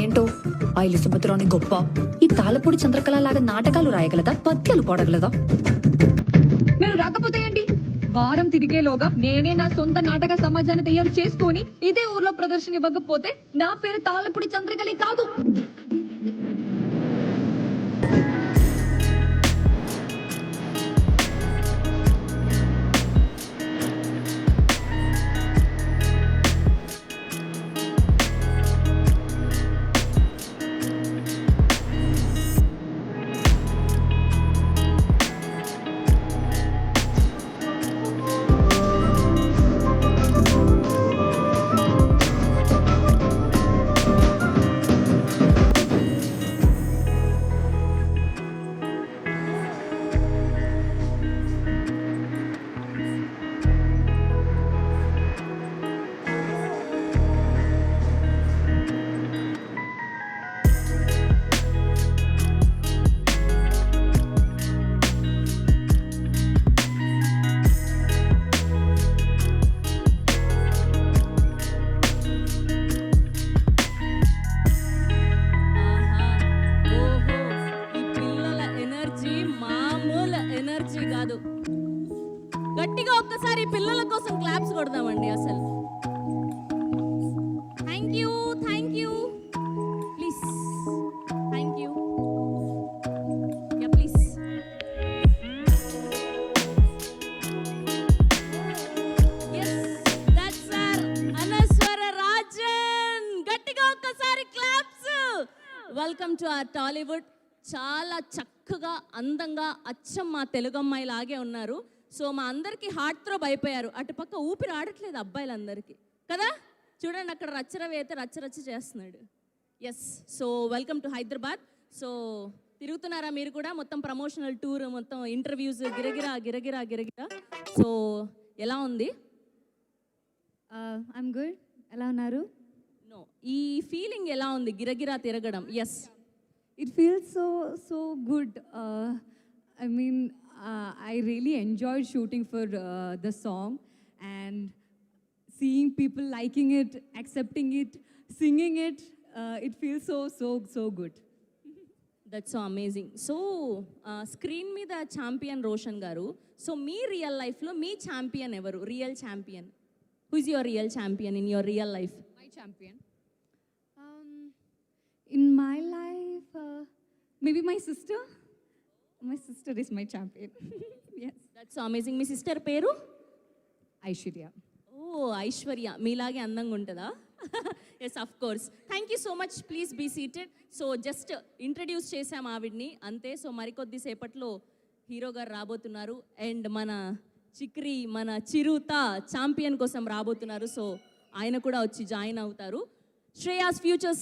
ఏంటో ఐలి సుభద్రాని గొప్ప ఈ తాళపూడి చంద్రకళ లాగా నాటకాలు రాయగలదా, పద్యాలు పాడగలదా? మీరు రాకపోతే ఏంటి? వారం తిరిగేలోగా నేనే నా సొంత నాటక సమాజాన్ని తయారు చేసుకొని ఇదే ఊర్లో ప్రదర్శన ఇవ్వకపోతే నా పేరు తాళపూడి చంద్రకళ కాదు. ఆహా! ఓహో! ఈ పిల్లల ఎనర్జీ మామూలు ఎనర్జీ కాదు. గట్టిగా ఒక్కసారి ఈ పిల్లల కోసం క్లాప్స్ కొడదామండి అసలు. Thank you. Please. Thank you. Yeah please. Yes, that's our Anaswara Rajan. గట్టిగా ఒక్కసారి claps. Welcome to our Tollywood. చాలా చక్కగా అందంగా అచ్చం మా తెలుగు అమ్మాయి లాగే ఉన్నారు. సో మా అందరికి హార్ట్ థ్రోబ్ అయిపోయారు. అటుపక్క ఊపిరి ఆడట్లేదు అబ్బాయిలందరికీ కదా. చూడండి అక్కడ రచ్చరవి అయితే రచ్చరచ్చ చేస్తున్నాడు. Yes, so welcome to Hyderabad. So తిరుగుతున్నారా మీరు కూడా? మొత్తం ప్రమోషనల్ టూర్, మొత్తం ఇంటర్వ్యూస్, గిరగిరా. సో ఎలా ఉంది? I'm good. ఎలా ఉన్నారు? నో, ఈ ఫీలింగ్ ఎలా ఉంది గిరగిరా తిరగడం? Yes, It feels so good. I mean, I really enjoyed shooting for the song and seeing people liking it, accepting it, singing it. It feels so good. That's so amazing. So screen మీద champion Roshan గారు. So మీ real లైఫ్లో మీ champion ఎవరు? Real champion. Who is your real champion in your real life? My champion. In my life, maybe my sister. My sister is my champion. Yes. That's so amazing. మీ sister పేరు? Aishwarya. Oh, Aishwarya. మీలాగే అందంగా ఉంటుందా? Yes, of course. Thank you so much. Please be seated. So just introduce చేసాం ఆవిడ్ని అంతే. So మరికొద్ది సేపట్లో హీరో గారు రాబోతున్నారు అండ్ మన చిక్రి, మన చిరుత ఛాంపియన్ కోసం రాబోతున్నారు. సో ఆయన కూడా వచ్చి జాయిన్ అవుతారు. శ్రేయాస్ ఫ్యూచర్